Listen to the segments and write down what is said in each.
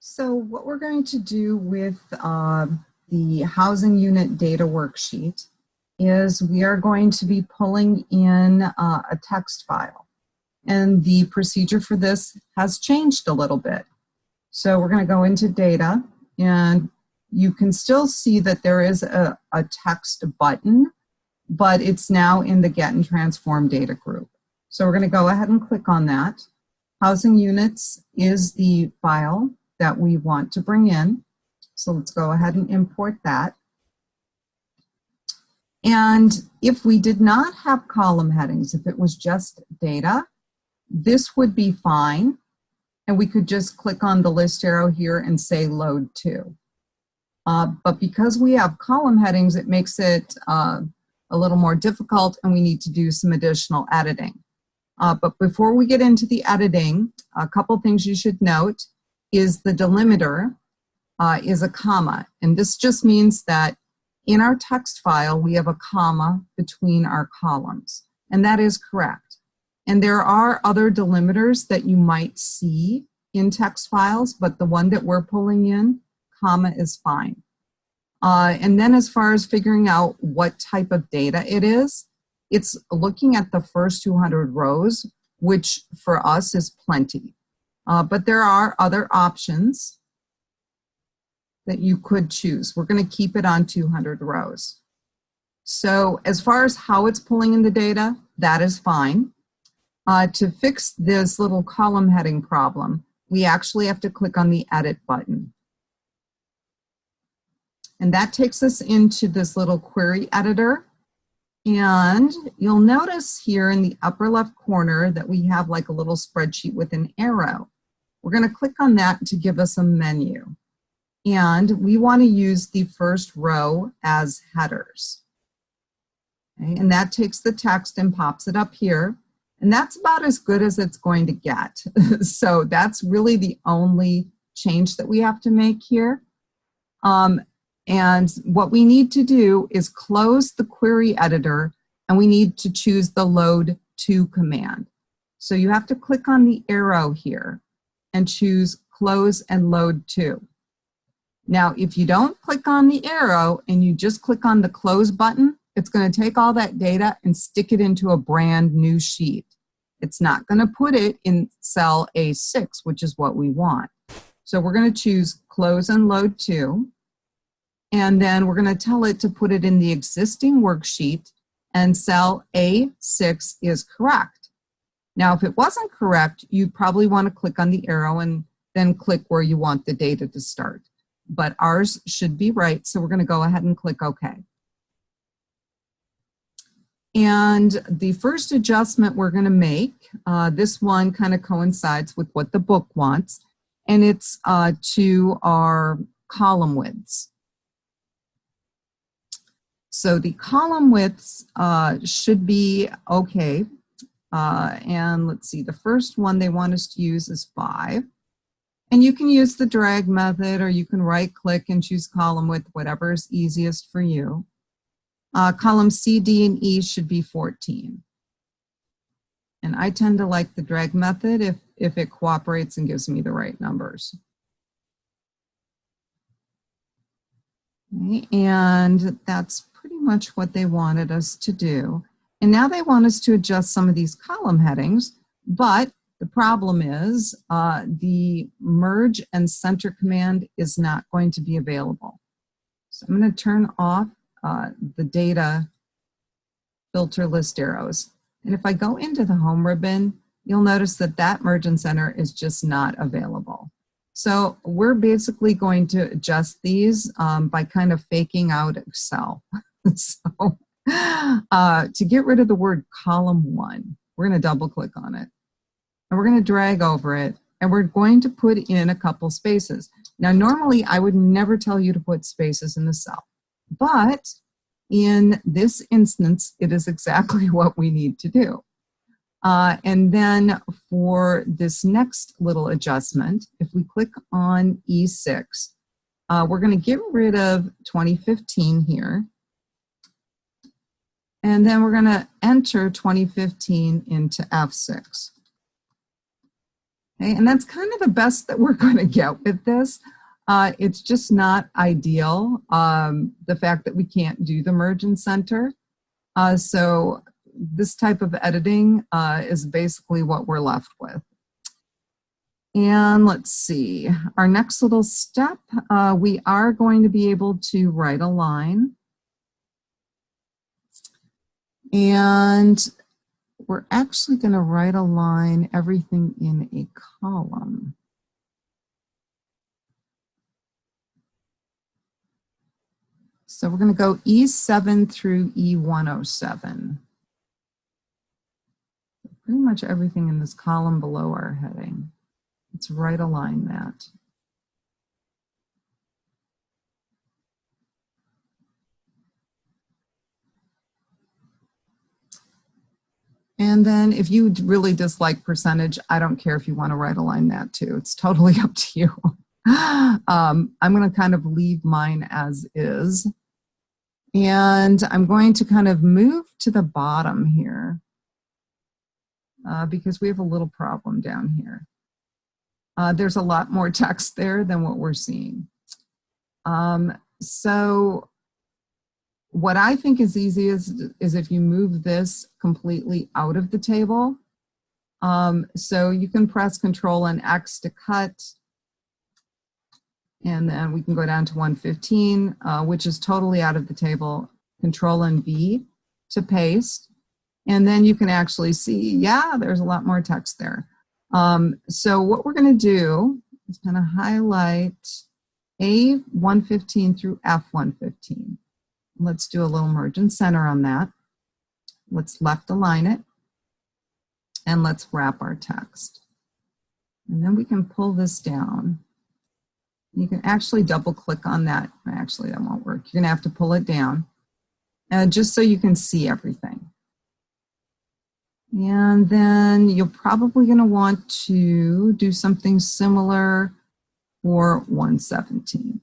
So what we're going to do with the housing unit data worksheet is we are going to be pulling in a text file. And the procedure for this has changed a little bit. So we're going to go into data, and you can still see that there is a text button, but it's now in the Get and Transform data group. So we're going to go ahead and click on that. Housing units is the file that we want to bring in. So let's go ahead and import that. And if we did not have column headings, if it was just data, this would be fine. And we could just click on the list arrow here and say load to. But because we have column headings, it makes it a little more difficult, and we need to do some additional editing. But before we get into the editing, a couple things you should note is the delimiter is a comma. And this just means that in our text file, we have a comma between our columns. And that is correct. And there are other delimiters that you might see in text files, but the one that we're pulling in, comma is fine. And then as far as figuring out what type of data it is, it's looking at the first 200 rows, which for us is plenty. But there are other options that you could choose. We're going to keep it on 200 rows. So as far as how it's pulling in the data, that is fine. To fix this little column heading problem, we actually have to click on the Edit button. And that takes us into this little query editor. And you'll notice here in the upper left corner that we have like a little spreadsheet with an arrow. We're going to click on that to give us a menu. And we want to use the first row as headers. Okay, and that takes the text and pops it up here. And that's about as good as it's going to get. So that's really the only change that we have to make here. And what we need to do is close the query editor, and we need to choose the load to command. So you have to click on the arrow here and choose close and load to. Now, if you don't click on the arrow and you just click on the close button, it's going to take all that data and stick it into a brand new sheet. It's not going to put it in cell A6, which is what we want. So we're going to choose close and load to. And then we're going to tell it to put it in the existing worksheet, and cell A6 is correct. Now, if it wasn't correct, you probably want to click on the arrow and then click where you want the data to start. But ours should be right, so we're going to go ahead and click OK. And the first adjustment we're going to make, this one kind of coincides with what the book wants, and it's to our column widths. So the column widths should be okay. And let's see, the first one they want us to use is 5. And you can use the drag method, or you can right click and choose column width, whatever is easiest for you. Columns C, D, and E should be 14. And I tend to like the drag method if it cooperates and gives me the right numbers. Okay, and that's pretty much what they wanted us to do. And now they want us to adjust some of these column headings, but the problem is the merge and center command is not going to be available. So I'm going to turn off the data filter list arrows. And if I go into the home ribbon, you'll notice that that merge and center is just not available. So we're basically going to adjust these by kind of faking out Excel. So to get rid of the word column 1, we're going to double click on it. And we're going to drag over it. And we're going to put in a couple spaces. Now, normally I would never tell you to put spaces in the cell. But in this instance, it is exactly what we need to do. And then for this next little adjustment, if we click on E6, we're going to get rid of 2015 here. And then we're going to enter 2015 into F6. Okay, and that's kind of the best that we're going to get with this. It's just not ideal, the fact that we can't do the merge and center. So this type of editing is basically what we're left with. And let's see, our next little step, we are going to be able to write a line. And we're actually going to write a line, everything in a column. So we're going to go E7 through E107. Pretty much everything in this column below our heading. Let's right align that. And then if you really dislike percentage, I don't care if you want to right align that too. It's totally up to you. I'm going to kind of leave mine as is. And I'm going to kind of move to the bottom here because we have a little problem down here. There's a lot more text there than what we're seeing. So what I think is easy is if you move this completely out of the table. So you can press Control and X to cut. And then we can go down to 115, which is totally out of the table. Control and V to paste. And then you can actually see, yeah, there's a lot more text there. So what we're going to do is kind of highlight A115 through F115. Let's do a little merge and center on that. Let's left align it. And let's wrap our text. And then we can pull this down. You can actually double click on that. Actually, that won't work. You're going to have to pull it down just so you can see everything. And then you're probably going to want to do something similar for 117.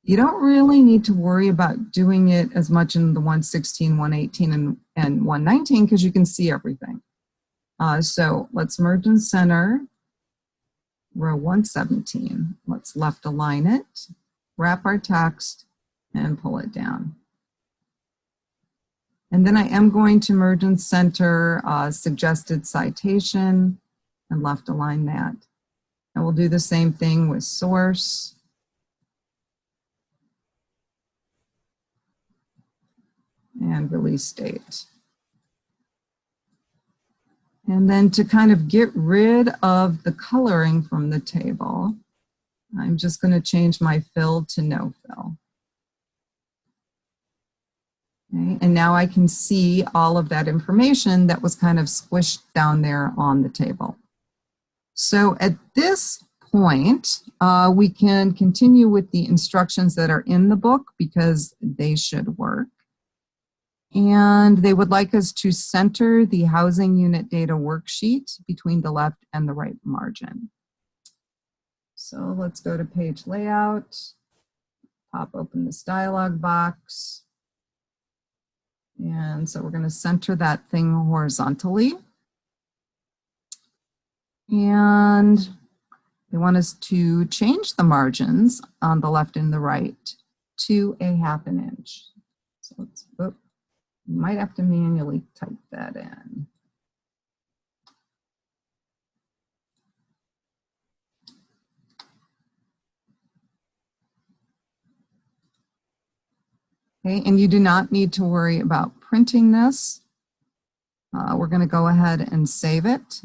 You don't really need to worry about doing it as much in the 116, 118, and 119 because you can see everything. So let's merge and center row 117. Let's left align it, wrap our text, and pull it down. And then I am going to merge and center suggested citation and left align that. And we'll do the same thing with source. And release date. And then to kind of get rid of the coloring from the table, I'm just going to change my fill to no fill. Okay, and now I can see all of that information that was kind of squished down there on the table. So at this point, we can continue with the instructions that are in the book because they should work. And they would like us to center the housing unit data worksheet between the left and the right margin. So let's go to page layout, pop open this dialog box. And so we're going to center that thing horizontally. And they want us to change the margins on the left and the right to 1/2 inch. So let's, you might have to manually type that in. Okay, and you do not need to worry about printing this. We're going to go ahead and save it.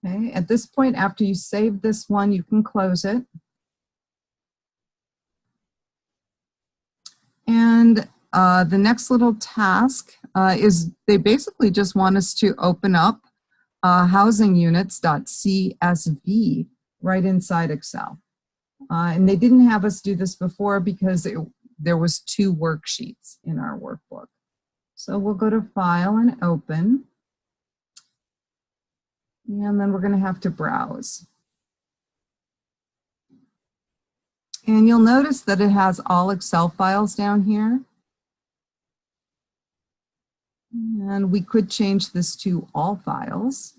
Okay, at this point, after you save this one, you can close it. And the next little task is they basically just want us to open up housingunits.csv right inside Excel. And they didn't have us do this before because there was 2 worksheets in our workbook. So we'll go to File and Open. And then we're going to have to browse. And you'll notice that it has all Excel files down here. And we could change this to all files.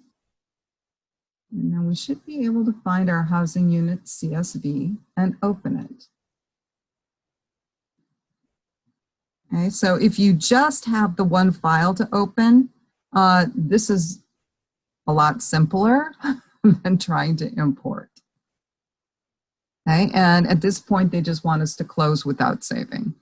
And then we should be able to find our housing unit CSV and open it. Okay, so if you just have the one file to open, this is a lot simpler than trying to import. Okay, and at this point, they just want us to close without saving.